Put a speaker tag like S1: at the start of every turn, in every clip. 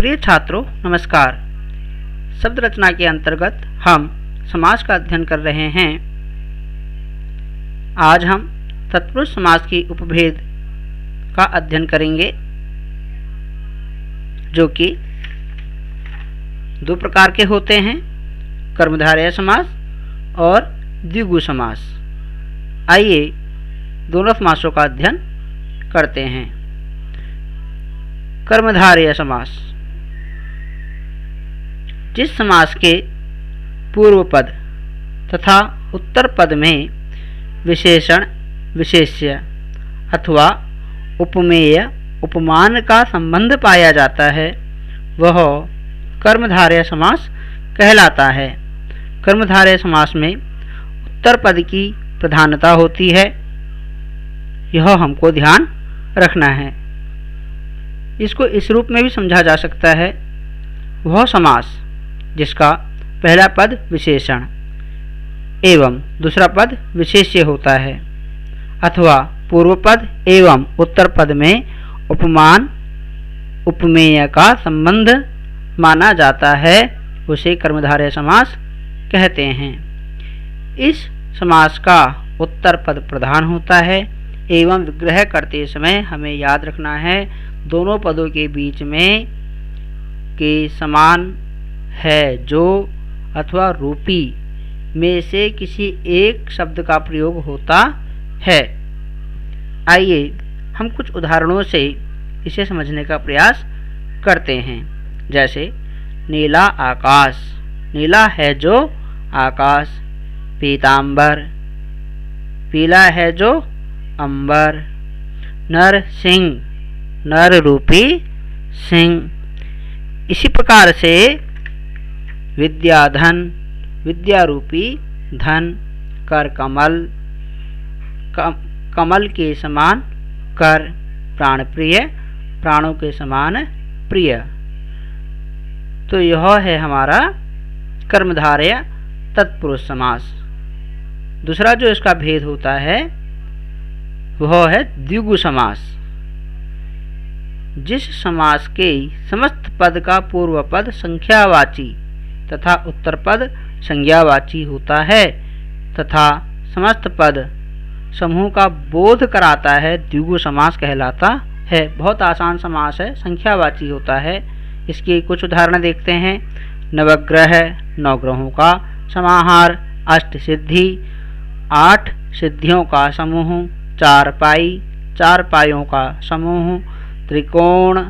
S1: प्रिय छात्रों नमस्कार। शब्द रचना के अंतर्गत हम समास का अध्ययन कर रहे हैं। आज हम तत्पुरुष समास की उपभेद का अध्ययन करेंगे, जो कि दो प्रकार के होते हैं, कर्मधारय समास और द्विगु समास। आइए दोनों समासों का अध्ययन करते हैं। कर्मधारय समास जिस समास के पूर्व पद तथा उत्तर पद में विशेषण, विशेष्य अथवा उपमेय, उपमान का संबंध पाया जाता है, वह कर्मधारय समास कहलाता है। कर्मधारय समास में उत्तर पद की प्रधानता होती है, यह हमको ध्यान रखना है। इसको इस रूप में भी समझा जा सकता है, वह समास जिसका पहला पद विशेषण एवं दूसरा पद विशेष्य होता है, अथवा पूर्व पद एवं उत्तर पद में उपमान, उपमेय का संबंध माना जाता है, उसे कर्मधारय समास कहते हैं। इस समास का उत्तर पद प्रधान होता है एवं विग्रह करते समय हमें याद रखना है, दोनों पदों के बीच में के समान है जो अथवा रूपी में से किसी एक शब्द का प्रयोग होता है। आइए हम कुछ उदाहरणों से इसे समझने का प्रयास करते हैं। जैसे नीला आकाश, नीला है जो आकाश। पीतांबर, पीला है जो अंबर। नर सिंह, नर रूपी सिंह। इसी प्रकार से विद्याधन, विद्या रूपी धन। कर कमल, कमल के समान कर। प्राण प्रिय, प्राणों के समान प्रिय। तो यह है हमारा कर्मधारय तत्पुरुष समास। दूसरा जो इसका भेद होता है वह है द्विगु समास। जिस समास के समस्त पद का पूर्व पद संख्यावाची तथा उत्तर पद संज्ञावाची होता है तथा समस्त पद समूह का बोध कराता है, द्विगु समास कहलाता है। बहुत आसान समास है, संख्यावाची होता है। इसके कुछ उदाहरण देखते हैं। नवग्रह, नौ ग्रहों का समाहार। अष्ट सिद्धि, 8 सिद्धियों का समूह। चारपाई, 4 पाइयों का समूह। त्रिकोण,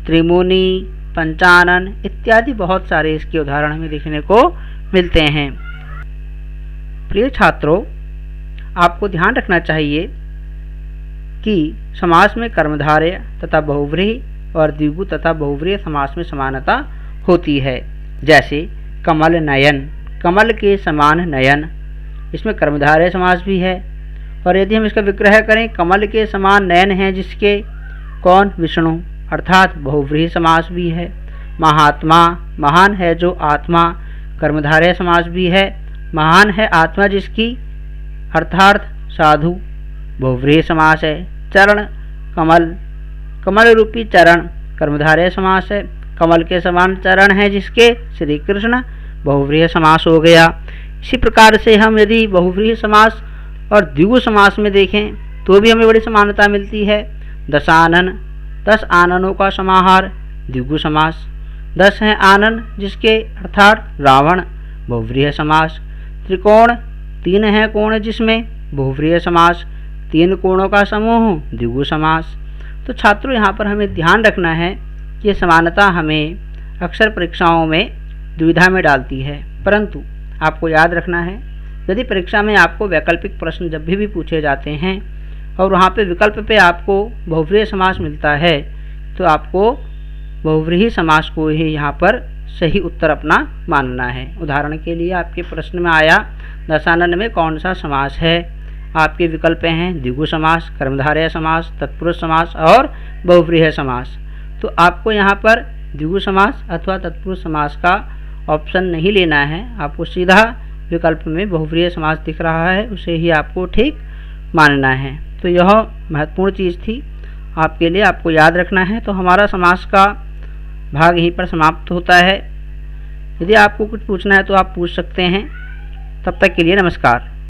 S1: त्रिमुनि, पंचानन इत्यादि बहुत सारे इसके उदाहरण हमें देखने को मिलते हैं। प्रिय छात्रों, आपको ध्यान रखना चाहिए कि समास में कर्मधारय तथा बहुव्रीहि और द्विगु तथा बहुव्रीहि समास में समानता होती है। जैसे कमल नयन, कमल के समान नयन, इसमें कर्मधारय समास भी है। और यदि हम इसका विग्रह करें, कमल के समान नयन है जिसके, कौन? विष्णु, अर्थात बहुव्रीहि समास भी है। महात्मा, महान है जो आत्मा, कर्मधारय समास भी है। महान है आत्मा जिसकी, अर्थात साधु, बहुव्रीहि समास है। चरण, कमल, कमल रूपी चरण, कर्मधारय समास है। कमल के समान चरण है जिसके, श्री कृष्ण, बहुव्रीहि समास हो गया। इसी प्रकार से हम यदि बहुव्रीहि समास और द्विगु समास में देखें तो भी हमें बड़ी समानता मिलती है। दशानन, 10 आननों का समाहार, द्विगु समास। 10 हैं आनन जिसके, अर्थात रावण, बहुव्रीहि समास। त्रिकोण, 3 हैं कोण जिसमें, बहुव्रीहि समास। 3 कोणों का समूह, द्विगु समास। तो छात्रों, यहाँ पर हमें ध्यान रखना है कि समानता हमें अक्सर परीक्षाओं में दुविधा में डालती है, परंतु आपको याद रखना है, यदि परीक्षा में आपको वैकल्पिक प्रश्न जब भी पूछे जाते हैं और वहाँ पे विकल्प पे आपको बहुव्रीहि समास मिलता है, तो आपको बहुव्रीहि समास को ही यहाँ पर सही उत्तर अपना मानना है। उदाहरण के लिए आपके प्रश्न में आया, दशानन में कौन सा समास है? आपके विकल्प हैं द्विगु समास, कर्मधारय समास, तत्पुरुष समास और बहुव्रीहि समास। तो आपको यहाँ पर द्विगु समास अथवा तत्पुरुष समास का ऑप्शन नहीं लेना है, आपको सीधा विकल्प में बहुव्रीहि समास दिख रहा है, उसे ही आपको ठीक मानना है। तो यह महत्वपूर्ण चीज़ थी आपके लिए, आपको याद रखना है। तो हमारा समास का भाग यहीं पर समाप्त होता है। यदि आपको कुछ पूछना है तो आप पूछ सकते हैं। तब तक के लिए नमस्कार।